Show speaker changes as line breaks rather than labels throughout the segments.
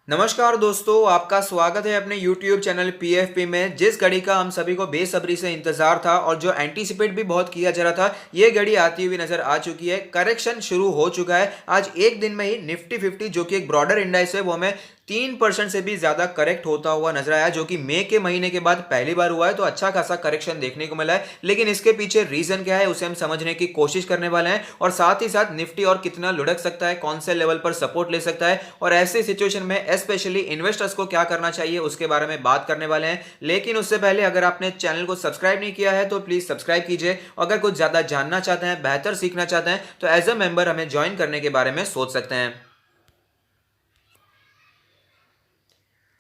नमस्कार दोस्तों, आपका स्वागत है अपने YouTube चैनल PFP में। जिस घड़ी का हम सभी को बेसब्री से इंतजार था और जो एंटीसिपेट भी बहुत किया जा रहा था, ये घड़ी आती हुई नजर आ चुकी है। करेक्शन शुरू हो चुका है। आज एक दिन में ही निफ्टी 50 जो कि एक ब्रॉडर इंडेक्स है, वो हमें 3% से भी ज्यादा करेक्ट होता हुआ नजर आया, जो कि मई के महीने के बाद पहली बार हुआ है। तो अच्छा खासा करेक्शन देखने को मिला है, लेकिन इसके पीछे रीजन क्या है उसे हम समझने की कोशिश करने वाले हैं। और साथ ही साथ निफ्टी और कितना लुढ़क सकता है, कौन से लेवल पर सपोर्ट ले सकता है, और ऐसे सिचुएशन में स्पेशली इन्वेस्टर्स को क्या करना चाहिए उसके बारे में बात करने वाले हैं। लेकिन उससे पहले अगर आपने चैनल को सब्सक्राइब नहीं किया है तो प्लीज सब्सक्राइब कीजिए। अगर कुछ ज्यादा जानना चाहते हैं, बेहतर सीखना चाहते हैं, तो एज अ मेंबर हमें ज्वाइन करने के बारे में सोच सकते हैं।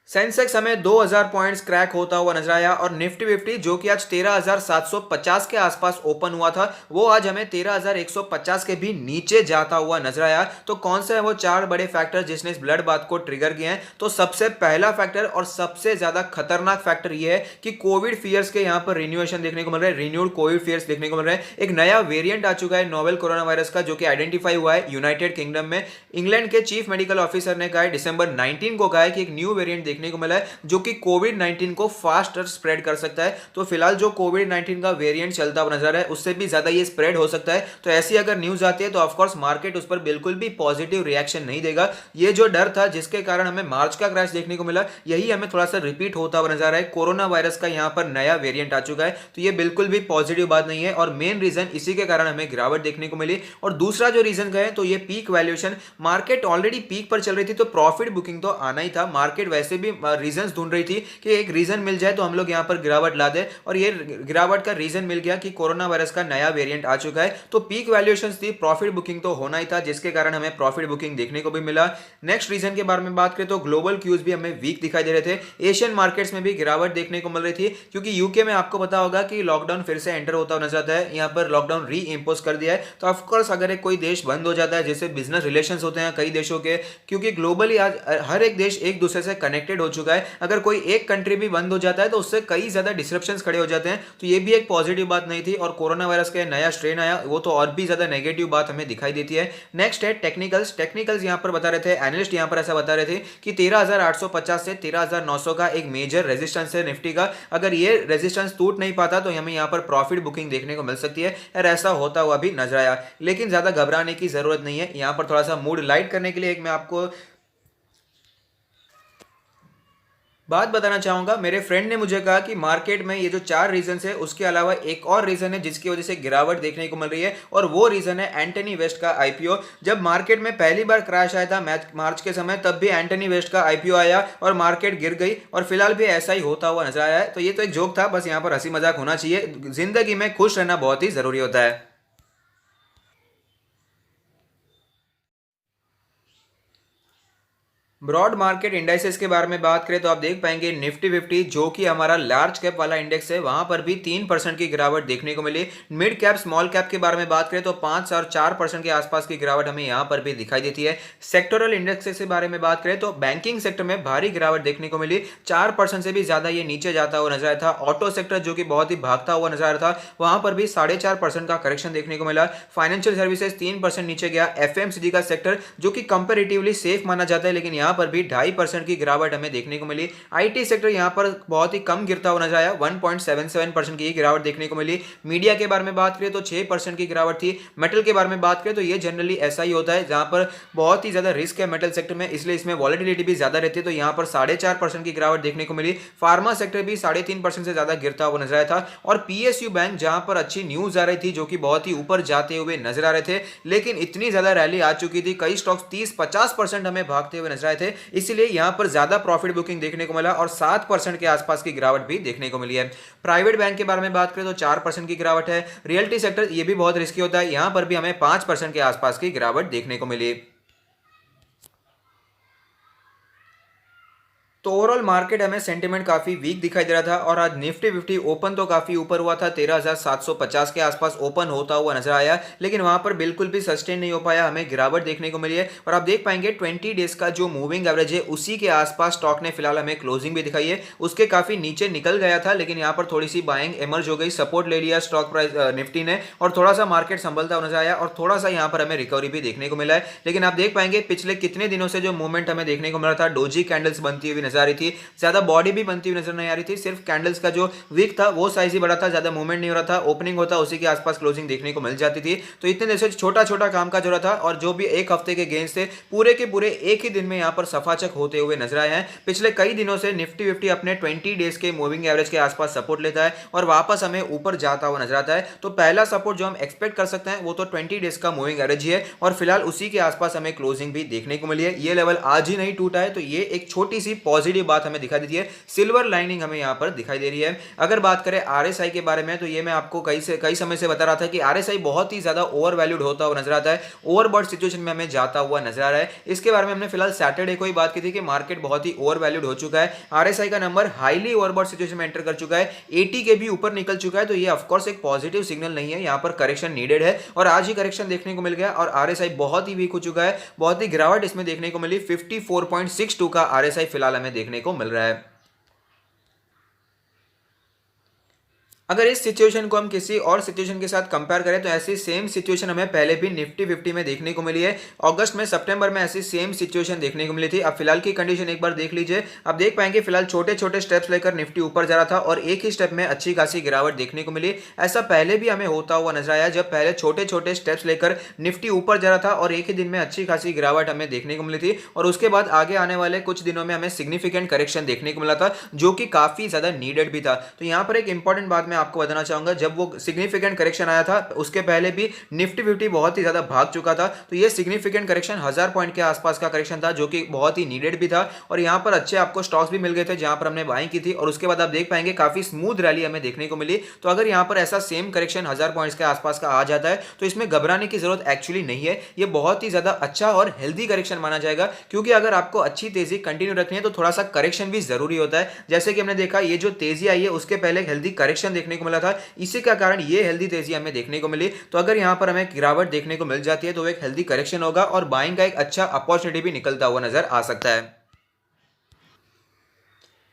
सेंसेक्स हमें 2000 पॉइंट्स क्रैक होता हुआ नजर आया, और निफ्टी 50 जो कि आज 13,750 के आसपास ओपन हुआ था, वो आज हमें 13,150 के भी नीचे जाता हुआ नजर आया। तो कौन से है वो चार बड़े फैक्टर जिसने इस ब्लड बाथ को ट्रिगर किए हैं? तो सबसे पहला फैक्टर और सबसे ज्यादा खतरनाक फैक्टर ये है कि कोविड फियर्स के यहाँ पर रिन्यूएशन देखने को मिल रहा है, रिन्यूड कोविड फियर्स देखने को मिल रहा है। एक नया वेरिएंट आ चुका है नोवेल कोरोना वायरस का, जो कि आइडेंटिफाई हुआ है यूनाइटेड किंगडम में। इंग्लैंड के चीफ मेडिकल ऑफिसर ने कहा है, दिसंबर 19 को कहा है कि एक न्यू वेरिएंट देखने को मिला है जो कि कोविड 19 को फास्टर स्प्रेड कर सकता है। तो फिलहाल जो कोविड 19 का वेरिएंट चलता हुआ नजर है, उससे भी ज्यादा ये स्प्रेड हो सकता है। तो ऐसी अगर न्यूज आती है तो ऑफकोर्स मार्केट उस पर बिल्कुल भी पॉजिटिव रिएक्शन नहीं देगा। ये जो डर था जिसके कारण हमें मार्च का क्रैश देखने को मिला, यही हमें थोड़ा सा रिपीट होता हुआ नजर है। कोरोना वायरस का यहाँ पर नया वेरिएंट आ चुका है, तो ये बिल्कुल भी पॉजिटिव बात नहीं है, और मेन रीजन इसी के कारण हमें गिरावट देखने को मिली। और दूसरा जो रीजन कहें तो ये peak valuation, market already peak पर चल रही थी, तो प्रॉफिट बुकिंग तो आना ही था। मार्केट वैसे भी रीजन ढूंढ रही थी कि एक रीजन मिल जाए तो हम लोग यहां पर गिरावट ला दे, और ये गिरावट का रीजन मिल गया कि कोरोना वायरस का नया वेरिएंट आ चुका है। तो पीक वैल्यूएशंस थी, प्रॉफिट बुकिंग तो होना ही था, जिसके कारण हमें प्रॉफिट बुकिंग देखने को भी मिला। नेक्स्ट रीजन के बारे में बात करें तो ग्लोबल क्यूज भी हमें वीक दिखाई दे रहे थे। एशियन मार्केट्स में भी गिरावट देखने को मिल रही थी, क्योंकि यूके में आपको पता होगा कि लॉकडाउन फिर से एंटर होता नजर आता है। यहाँ पर लॉकडाउन री इम्पोज कर दिया है। तो ऑफकोर्स अगर एक कोई देश बंद हो जाता है, जैसे बिजनेस रिलेशन होते हैं कई देशों के, क्योंकि ग्लोबली आज हर एक देश एक दूसरे से कनेक्टेड हो चुका है, अगर कोई एक कंट्री भी बंद हो जाता है तो उससे कई ज्यादा डिस्ट्रप्शंस खड़े हो जाते हैं। तो ये भी एक पॉजिटिव बात नहीं थी। और कोरोना वायरस का नया स्ट्रेन आया, वो तो और भी ज्यादा नेगेटिव बात हमें दिखाई देती है। नेक्स्ट है टेक्निकल्स। टेक्निकल्स यहाँ पर बता रहे थे, एनालिस्ट यहाँ पर ऐसा बता रहे थे कि 13,850 से 13,900 का एक मेजर रेजिस्टेंस है निफ्टी का। अगर ये रेजिस्टेंस टूट नहीं पाता तो हमें यहाँ पर प्रॉफिट बुकिंग देखने को मिल सकती है, और ऐसा होता हुआ भी नजर आया। लेकिन ज्यादा घबराने की जरूरत नहीं है। यहाँ पर थोड़ा सा मूड लाइट करने के लिए एक मैं आपको बात बताना चाहूंगा। मेरे फ्रेंड ने मुझे कहा कि मार्केट में ये जो चार रीजन है, उसके अलावा एक और रीजन है जिसकी वजह से गिरावट देखने को मिल रही है, और वो रीजन है एंटनी वेस्ट का आईपीओ। जब मार्केट में पहली बार क्रैश आया था मार्च के समय, तब भी एंटनी वेस्ट का आईपीओ आया और मार्केट गिर गई, और फिलहाल भी ऐसा ही होता हुआ नजर आया है। तो ये तो एक जोक था, बस यहाँ पर हंसी मजाक होना चाहिए। जिंदगी में खुश रहना बहुत ही जरूरी होता है। ब्रॉड मार्केट इंडाइसेस के बारे में बात करें तो आप देख पाएंगे निफ्टी 50 जो कि हमारा लार्ज कैप वाला इंडेक्स है, वहां पर भी 3% की गिरावट देखने को मिली। मिड कैप स्मॉल कैप के बारे में बात करें तो 5 और 4% के आसपास की गिरावट हमें यहां पर भी दिखाई देती है। सेक्टोरल इंडेक्सेस के बारे में बात करें तो बैंकिंग सेक्टर में भारी गिरावट देखने को मिली, 4% से भी ज्यादा ये नीचे जाता हुआ नजर आया था। ऑटो सेक्टर जो कि बहुत ही भागता हुआ नजर आ रहा था, वहां पर भी 4.5% का करेक्शन देखने को मिला। फाइनेंशियल सर्विसेज 3% नीचे गया। एफएमसीजी का सेक्टर जो कि कंपेरेटिवली सेफ माना जाता है, लेकिन यहां पर भी 2.5% की गिरावट हमें देखने को मिली। आईटी सेक्टर यहां पर बहुत ही कम गिरता हुआ नजर आया, 1.77% की गिरावट देखने को मिली। मीडिया के बारे में बात करें तो 6% की गिरावट थी। मेटल के बारे में बात करें तो ये जनरली ऐसा ही होता है, जहां पर बहुत ही ज्यादा रिस्क है मेटल सेक्टर में, इसलिए इसमें वॉलेटिलिटी भी ज्यादा रहती है। तो यहां पर 4.5% की गिरावट देखने को मिली। फार्मा सेक्टर भी 3.5% से ज्यादा गिरता हुआ नजर आया था। और पीएसयू बैंक जहां पर अच्छी न्यूज आ रही थी, जो कि बहुत ही ऊपर जाते हुए नजर आ रहे थे, लेकिन इतनी ज्यादा रैली आ चुकी थी, कई स्टॉक्स 30-50% हमें भागते हुए नजर आए थे, इसलिए यहां पर ज्यादा प्रॉफिट बुकिंग देखने को मिला, और 7% के आसपास की गिरावट भी देखने को मिली है। प्राइवेट बैंक के बारे में बात करें तो 4% की गिरावट है। रियल्टी सेक्टर ये भी बहुत रिस्की होता है, यहां पर भी हमें 5% के आसपास की गिरावट देखने को मिली। तो ओवरऑल मार्केट हमें सेंटीमेंट काफी वीक दिखाई दे रहा था और आज निफ्टी 50 ओपन तो काफी ऊपर हुआ था, 13,750 के आसपास ओपन होता हुआ नजर आया, लेकिन वहां पर बिल्कुल भी सस्टेन नहीं हो पाया, हमें गिरावट देखने को मिली है। और आप देख पाएंगे 20 डेज का जो मूविंग एवरेज है उसी के आसपास स्टॉक ने फिलहाल हमें क्लोजिंग भी दिखाई है, उसके काफी नीचे निकल गया था, लेकिन यहाँ पर थोड़ी सी बाइंग एमर्ज हो गई, सपोर्ट ले लिया स्टॉक प्राइस निफ्टी ने और थोड़ा सा मार्केट संभलता हुआ नजर आया और थोड़ा सा यहाँ पर हमें रिकवरी भी देखने को मिला है। लेकिन आप देख पाएंगे पिछले कितने दिनों से जो मूवमेंट हमें देखने को मिल रहा था, डोजी कैंडल्स बनती हुई नजर आ रही थी, ज्यादा बॉडी भी बनती हुई नजर नहीं आ रही थी, सिर्फ कैंडल्स का जो विक था वो साइज ही बड़ा था, ज्यादा मूवमेंट नहीं हो रहा था, ओपनिंग होता उसी के आसपास क्लोजिंग देखने को मिल जाती थी। तो इतने देर से छोटा छोटा काम का जो रहा था और जो भी एक हफ्ते के गेंस थे पूरे के पूरे एक ही दिन में यहां पर सफाचक होते हुए नजर आए हैं। पिछले कई दिनों से निफ्टी 50 अपने 20 डेज के मूविंग एवरेज के आसपास सपोर्ट लेता है और वापस हमें ऊपर जाता हुआ नजर आता है। तो पहला सपोर्ट जो हम एक्सपेक्ट कर सकते हैं वो तो 20 डेज का मूविंग एवरेज ही है और फिलहाल उसी के आसपास हमें क्लोजिंग भी देखने को मिली है। ये लेवल आज ही नहीं टूटा है, तो ये एक छोटी सी पॉजिटिव बात हमें दिखाई देती है, सिल्वर लाइनिंग हमें यहां पर दिखाई दे रही है। अगर बात करें आरएसआई के बारे में, तो ये मैं आपको कई समय से बता रहा था कि आरएसआई बहुत ही ज्यादा ओवर वैल्यूड होता हुआ नजर आता है, ओवरबॉट सिचुएशन में हमें जाता हुआ नजर आ रहा है। इसके बारे में हमने फिलहाल सैटरडे को ही बात की थी कि मार्केट बहुत ही ओवर वैल्यूड हो चुका है, आरएसआई का नंबर हाईली ओवरबॉट सिचुएशन में एंटर कर चुका है, 80 के भी ऊपर निकल चुका है। तो ये ऑफकोर्स एक पॉजिटिव सिग्नल नहीं है, यहां पर करेक्शन नीडेड है और आज ही करेक्शन देखने को मिल गया और आरएसआई बहुत ही वीक हो चुका है, बहुत ही गिरावट इसमें देखने को मिली, 54.62 का आरएसआई फिलहाल हमें देखने को मिल रहा है। अगर इस सिचुएशन को हम किसी और सिचुएशन के साथ कंपेयर करें तो ऐसी सेम सिचुएशन हमें पहले भी निफ्टी 50 में देखने को मिली है, अगस्त में सितंबर में ऐसी सेम सिचुएशन देखने को मिली थी। अब फिलहाल की कंडीशन एक बार देख लीजिए, आप देख पाएंगे फिलहाल छोटे छोटे स्टेप्स लेकर निफ्टी ऊपर जा रहा था और एक ही स्टेप में अच्छी खासी गिरावट देखने को मिली। ऐसा पहले भी हमें होता हुआ नजर आया, जब पहले छोटे छोटे स्टेप्स लेकर निफ्टी ऊपर जा रहा था और एक ही दिन में अच्छी खासी गिरावट हमें देखने को मिली थी और उसके बाद आगे आने वाले कुछ दिनों में हमें सिग्निफिकेंट करेक्शन देखने को मिला था, जो कि काफी ज्यादा नीडेड भी था। तो यहां पर एक इंपॉर्टेंट बात मैं आपको बताना चाहूंगा, जब वो सिग्निफिकेंट करेक्शन आया था उसके पहले भी निफ्टी 50 बहुत ही ज्यादा भाग चुका था, तो ये सिग्निफिकेंट करेक्शन 1000 पॉइंट के आसपास का करेक्शन था, जो कि बहुत ही नीडेड भी था और यहां पर अच्छे आपको स्टॉक्स भी मिल गए थे जहां पर हमने बाइंग की थी और उसके बाद आप देख पाएंगे काफी स्मूथ रैली हमें देखने को मिली। तो अगर यहां पर ऐसा सेम करेक्शन 1000 पॉइंट्स के आसपास का आ जाता है तो इसमें घबराने की जरूरत एक्चुअली नहीं है, ये बहुत ही ज्यादा अच्छा और हेल्दी करेक्शन माना जाएगा, क्योंकि अगर आपको अच्छी तेजी कंटिन्यू रखनी है तो थोड़ा सा करेक्शन भी जरूरी होता है। जैसे कि हमने देखा ये जो तेजी आई है उसके पहले एक हेल्दी करेक्शन देखने को मिला था, इसी का कारण ये हेल्दी तेजी हमें देखने को मिली। तो अगर यहां पर हमें गिरावट देखने को मिल जाती है तो एक हेल्दी करेक्शन होगा और बाइंग का एक अच्छा अपॉर्चुनिटी भी निकलता हुआ नजर आ सकता है।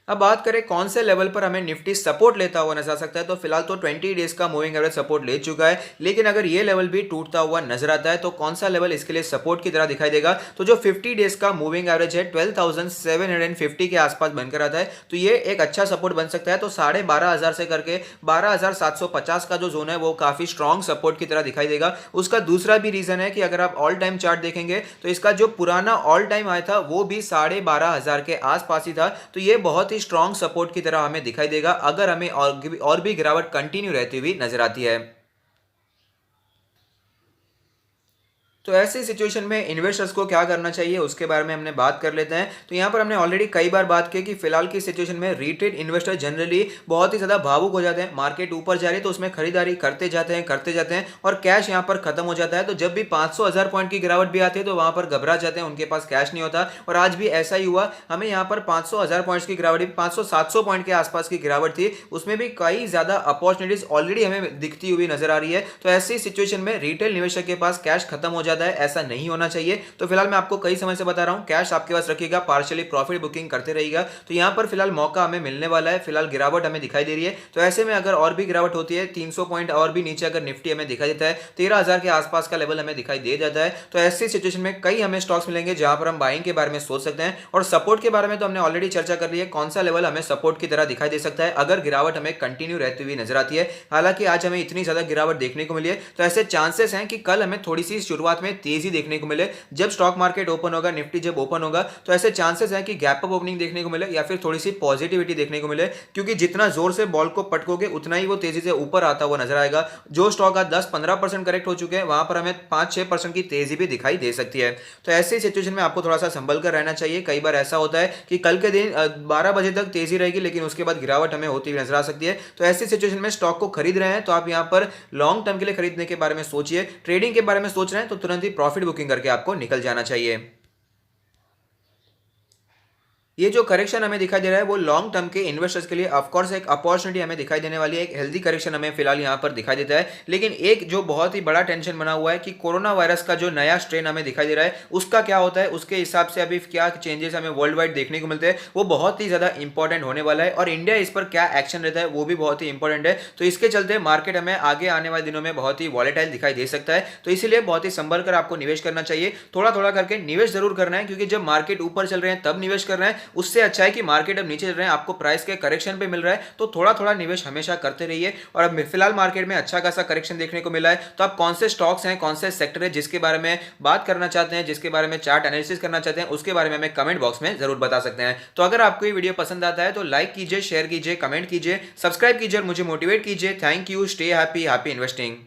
अब बात करें कौन से लेवल पर हमें निफ्टी सपोर्ट लेता हुआ नजर आ सकता है, तो फिलहाल तो 20 डेज का मूविंग एवरेज सपोर्ट ले चुका है, लेकिन अगर ये लेवल भी टूटता हुआ नजर आता है तो कौन सा लेवल इसके लिए सपोर्ट की तरह दिखाई देगा, तो जो 50 डेज का मूविंग एवरेज है 12,750 के आसपास बनकर आता है, तो ये एक अच्छा सपोर्ट बन सकता है। तो 12,500 से करके 12,750 का जो जोन है वो काफी स्ट्रॉन्ग सपोर्ट की तरह दिखाई देगा। उसका दूसरा भी रीजन है कि अगर आप ऑल टाइम चार्ट देखेंगे तो इसका जो पुराना ऑल टाइम आया था वो भी 12,500 के आसपास ही था, तो ये बहुत ही स्ट्रॉन्ग सपोर्ट की तरह हमें दिखाई देगा अगर हमें और भी गिरावट कंटिन्यू रहती हुई नजर आती है। तो ऐसी सिचुएशन में इन्वेस्टर्स को क्या करना चाहिए उसके बारे में हमने बात कर लेते हैं। तो यहाँ पर हमने ऑलरेडी कई बार बात की कि फिलहाल की सिचुएशन में रिटेल इन्वेस्टर जनरली बहुत ही ज़्यादा भावुक हो जाते हैं, मार्केट ऊपर जा रही है तो उसमें खरीदारी करते जाते हैं और कैश यहाँ पर खत्म हो जाता है। तो जब भी 500-1000 पॉइंट की गिरावट भी आती है तो वहाँ पर घबरा जाते हैं, उनके पास कैश नहीं होता और आज भी ऐसा ही हुआ। हमें यहाँ पर 500-1000 पॉइंट्स की गिरावट, 500-700 पॉइंट के आसपास की गिरावट थी, उसमें भी कई ज़्यादा अपॉर्चुनिटीज ऑलरेडी हमें दिखती हुई नजर आ रही है। तो ऐसी सिचुएशन में रिटेल निवेशक के पास कैश खत्म हो जाता है, ऐसा नहीं होना चाहिए। तो फिलहाल मैं आपको कई समय से बता रहा हूं कैश आपके पास रखिएगा, पार्शियली प्रॉफिट बुकिंग करते रहिएगा। तो यहां पर फिलहाल मौका हमें मिलने वाला है, फिलहाल गिरावट हमें दिखाई दे रही है। तो ऐसे में अगर और भी गिरावट होती है 300 पॉइंट और भी नीचे अगर निफ्टी हमें दिखाई देता है, 13,000 के आसपास का लेवल हमें दिखाई दे जाता है, तो ऐसी सिचुएशन में कई हमें स्टॉक्स मिलेंगे जहां पर हम बाइंग के बारे में सोच सकते हैं। और सपोर्ट के बारे में तो हमने ऑलरेडी चर्चा कर ली है, कौन सा लेवल हमें सपोर्ट की तरह दिखाई दे सकता है अगर गिरावट हमें कंटिन्यू रहती हुई नजर आती है। हालांकि आज हमें इतनी ज्यादा गिरावट देखने को मिली है तो ऐसे चांसेस हैं कि कल हमें थोड़ी सी शुरुआत में तेजी देखने को मिले। जब स्टॉक मार्केट ओपन होगा, निफ्टी जब ओपन होगा, तो ऐसे चांसेस हैं कि गैप अप ओपनिंग देखने को मिले या फिर थोड़ी सी पॉजिटिविटी देखने को मिले, क्योंकि जितना जोर से बॉल को पटकोगे उतना ही वो तेजी से ऊपर आता हुआ नजर आएगा। जो स्टॉक आज 10-15% करेक्ट हो चुके हैं वहां पर हमें 5-6% की तेजी भी दिखाई दे सकती है। तो ऐसी सिचुएशन में आपको थोड़ा सा संभल कर रहना चाहिए। कई बार ऐसा होता है कि कल के दिन 12 बजे तक तेजी रहेगी लेकिन उसके बाद गिरावट हमें होती हुई नजर आ सकती है। तो ऐसी सिचुएशन में स्टॉक को खरीद रहे हैं तो आप यहां पर लॉन्ग टर्म के लिए खरीदने के बारे में सोचिए, ट्रेडिंग के बारे में सोच रहे हैं तो तुरंत ही प्रॉफिट बुकिंग करके आपको निकल जाना चाहिए। ये जो करेक्शन हमें दिखाई दे रहा है वो लॉन्ग टर्म के इन्वेस्टर्स के लिए ऑफ कोर्स एक अपॉर्चुनिटी हमें दिखाई देने वाली है। एक हेल्दी करेक्शन हमें फिलहाल यहाँ पर दिखाई देता है, लेकिन एक जो बहुत ही बड़ा टेंशन बना हुआ है कि कोरोना वायरस का जो नया स्ट्रेन हमें दिखाई दे रहा है उसका क्या होता है, उसके हिसाब से अभी क्या चेंजेस हमें वर्ल्ड वाइड देखने को मिलते हैं, वो बहुत ही ज्यादा इंपॉर्टेंट होने वाला है और इंडिया इस पर क्या एक्शन रहता है वो भी बहुत ही इंपॉर्टेंट है। तो इसके चलते मार्केट हमें आगे आने वाले दिनों में बहुत ही वॉलेटाइल दिखाई दे सकता है, तो इसीलिए बहुत ही संभल कर आपको निवेश करना चाहिए। थोड़ा थोड़ा करके निवेश जरूर करना है, क्योंकि जब मार्केट ऊपर चल रहे हैं तब निवेश कर रहे हैं, उससे अच्छा है कि मार्केट अब नीचे चल रहे हैं, आपको प्राइस के करेक्शन पे मिल रहा है, तो थोड़ा थोड़ा निवेश हमेशा करते रहिए। और अब फिलहाल मार्केट में अच्छा खासा करेक्शन देखने को मिला है, तो आप कौन से स्टॉक्स हैं, कौन से सेक्टर है जिसके बारे में बात करना चाहते हैं, जिसके बारे में चार्ट एनालिसिस करना चाहते हैं, उसके बारे में हमें कमेंट बॉक्स में जरूर बता सकते हैं। तो अगर आपको ये वीडियो पसंद आता है तो लाइक कीजिए, शेयर कीजिए, कमेंट कीजिए, सब्सक्राइब कीजिए और मुझे मोटिवेट कीजिए। Thank you, stay happy, happy investing.